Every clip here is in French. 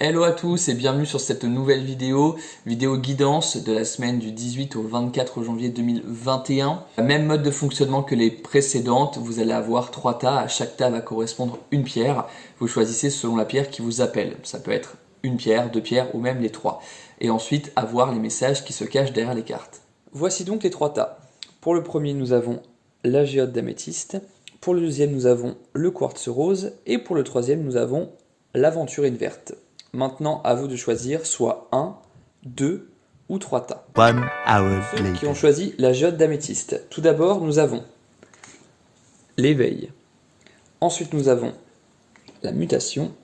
Hello à tous et bienvenue sur cette nouvelle vidéo guidance de la semaine du 18 au 24 janvier 2021. Même mode de fonctionnement que les précédentes, vous allez avoir 3 tas, à chaque tas va correspondre une pierre. Vous choisissez selon la pierre qui vous appelle, ça peut être une pierre, 2 pierres ou même les 3. Et ensuite avoir les messages qui se cachent derrière les cartes. Voici donc les 3 tas. Pour le premier nous avons la géode d'améthyste, pour le deuxième nous avons le quartz rose et pour le troisième nous avons l'aventurine verte. Maintenant, à vous de choisir soit 1, 2 ou 3 tas. Ceux qui ont choisi la géode d'améthyste. Tout d'abord, nous avons l'éveil. Ensuite, nous avons la mutation,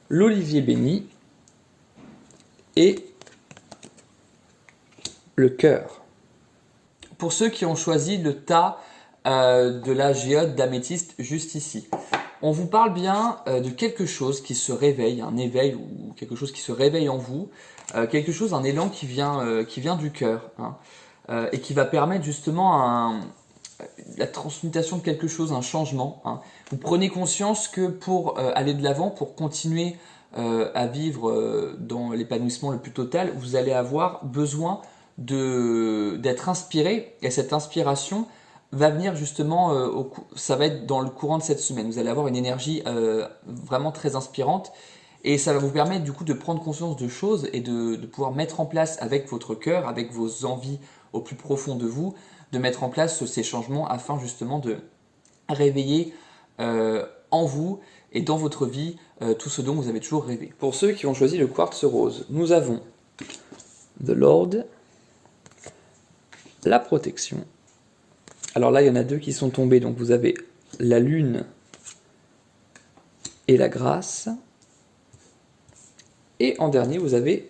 l'olivier béni et le cœur. Pour ceux qui ont choisi le tas de la géode d'améthyste juste ici. On vous parle bien de quelque chose qui se réveille, un éveil ou quelque chose qui se réveille en vous, quelque chose, un élan qui vient du cœur, hein, et qui va permettre justement la transmutation de quelque chose, un changement. Hein. Vous prenez conscience que pour aller de l'avant, pour continuer à vivre dans l'épanouissement le plus total, vous allez avoir besoin d'être inspiré, et cette inspiration va venir justement, ça va être dans le courant de cette semaine. Vous allez avoir une énergie vraiment très inspirante et ça va vous permettre du coup de prendre conscience de choses et de pouvoir mettre en place avec votre cœur, avec vos envies au plus profond de vous, de mettre en place ces changements afin justement de réveiller en vous et dans votre vie tout ce dont vous avez toujours rêvé. Pour ceux qui ont choisi le quartz rose, nous avons The Lord, la protection. Alors là, il y en a 2 qui sont tombés, donc vous avez la lune et la grâce. Et en dernier, vous avez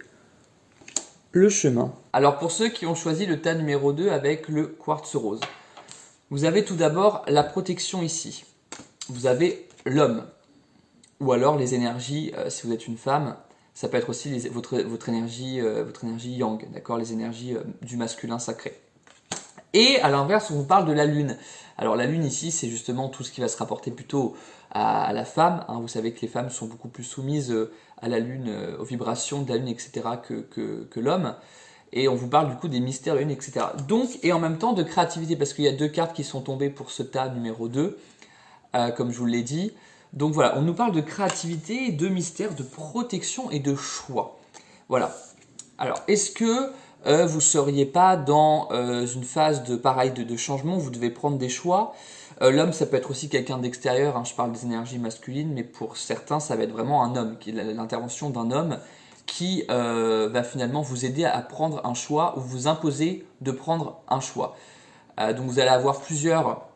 le chemin. Alors pour ceux qui ont choisi le tas numéro 2 avec le quartz rose, vous avez tout d'abord la protection ici. Vous avez l'homme, ou alors les énergies, si vous êtes une femme, ça peut être aussi votre énergie yang, d'accord, les énergies du masculin sacré. Et à l'inverse, on vous parle de la lune. Alors la lune ici, c'est justement tout ce qui va se rapporter plutôt à la femme. Hein. Vous savez que les femmes sont beaucoup plus soumises à la lune, aux vibrations de la lune, etc. que l'homme. Et on vous parle du coup des mystères de la lune, etc. Donc, et en même temps de créativité, parce qu'il y a 2 cartes qui sont tombées pour ce tas numéro 2, comme je vous l'ai dit. Donc voilà, on nous parle de créativité, de mystère, de protection et de choix. Voilà. Alors, est-ce que vous ne seriez pas dans une phase de changement où vous devez prendre des choix? L'homme, ça peut être aussi quelqu'un d'extérieur, hein, je parle des énergies masculines, mais pour certains, ça va être vraiment un homme, l'intervention d'un homme qui va finalement vous aider à prendre un choix ou vous imposer de prendre un choix. Donc vous allez avoir plusieurs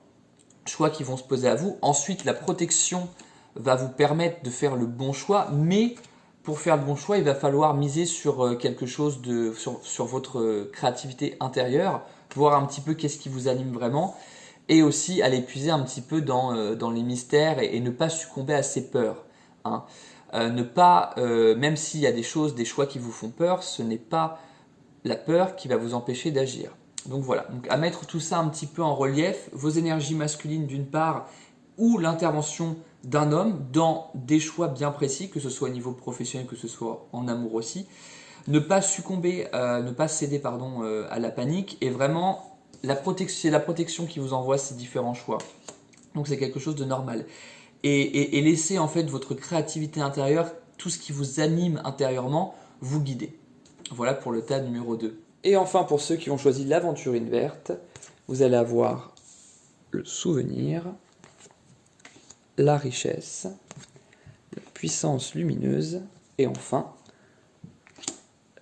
choix qui vont se poser à vous. Ensuite, la protection va vous permettre de faire le bon choix, mais pour faire le bon choix, il va falloir miser sur quelque chose sur votre créativité intérieure, voir un petit peu qu'est-ce qui vous anime vraiment, et aussi aller puiser un petit peu dans les mystères et ne pas succomber à ces peurs. Hein. Ne pas, même s'il y a des choix qui vous font peur, ce n'est pas la peur qui va vous empêcher d'agir. Donc voilà, donc à mettre tout ça un petit peu en relief, vos énergies masculines d'une part, ou l'intervention d'un homme dans des choix bien précis, que ce soit au niveau professionnel, que ce soit en amour aussi. Ne pas succomber, ne pas céder à la panique, et vraiment, c'est la protection qui vous envoie ces différents choix. Donc c'est quelque chose de normal. Et laissez en fait votre créativité intérieure, tout ce qui vous anime intérieurement, vous guider. Voilà pour le tas numéro 2. Et enfin, pour ceux qui ont choisi l'aventurine verte, vous allez avoir le souvenir, la richesse, la puissance lumineuse et enfin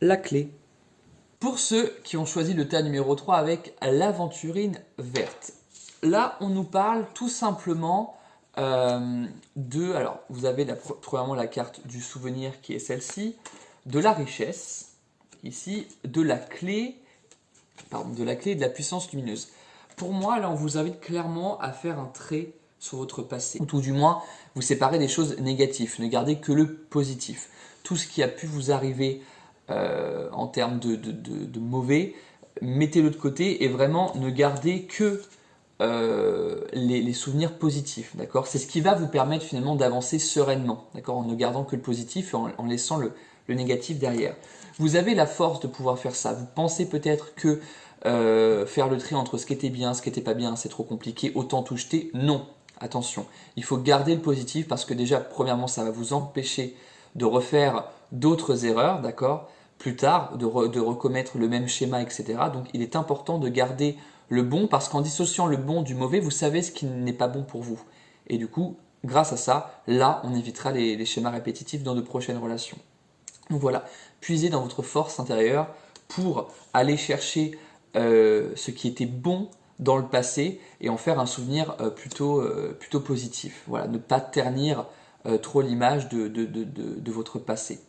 la clé. Pour ceux qui ont choisi le tas numéro 3 avec l'aventurine verte, là on nous parle tout simplement alors vous avez premièrement la carte du souvenir qui est celle-ci, de la richesse, ici, de la clé et de la puissance lumineuse. Pour moi, là on vous invite clairement à faire un trait sur votre passé, ou tout du moins vous séparez des choses négatives, ne gardez que le positif. Tout ce qui a pu vous arriver en termes de mauvais, mettez-le de côté et vraiment ne gardez que les souvenirs positifs, d'accord? C'est ce qui va vous permettre finalement d'avancer sereinement, d'accord? En ne gardant que le positif et en laissant le négatif derrière. Vous avez la force de pouvoir faire ça. Vous pensez peut-être que faire le tri entre ce qui était bien, ce qui n'était pas bien, c'est trop compliqué, autant tout jeter. Non, attention, il faut garder le positif parce que déjà, premièrement, ça va vous empêcher de refaire d'autres erreurs, d'accord? Plus tard, de recommettre le même schéma, etc. Donc il est important de garder le bon parce qu'en dissociant le bon du mauvais, vous savez ce qui n'est pas bon pour vous. Et du coup, grâce à ça, là, on évitera les schémas répétitifs dans de prochaines relations. Donc voilà, puisez dans votre force intérieure pour aller chercher ce qui était bon dans le passé et en faire un souvenir plutôt positif. Voilà, ne pas ternir trop l'image de votre passé.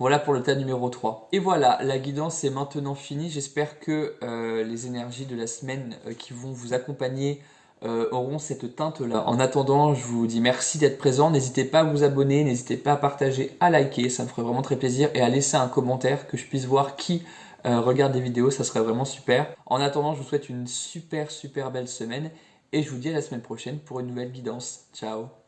Voilà pour le tas numéro 3. Et voilà, la guidance est maintenant finie. J'espère que les énergies de la semaine qui vont vous accompagner auront cette teinte-là. En attendant, je vous dis merci d'être présent. N'hésitez pas à vous abonner, n'hésitez pas à partager, à liker, ça me ferait vraiment très plaisir, et à laisser un commentaire que je puisse voir qui regarde des vidéos, ça serait vraiment super. En attendant, je vous souhaite une super belle semaine et je vous dis à la semaine prochaine pour une nouvelle guidance. Ciao!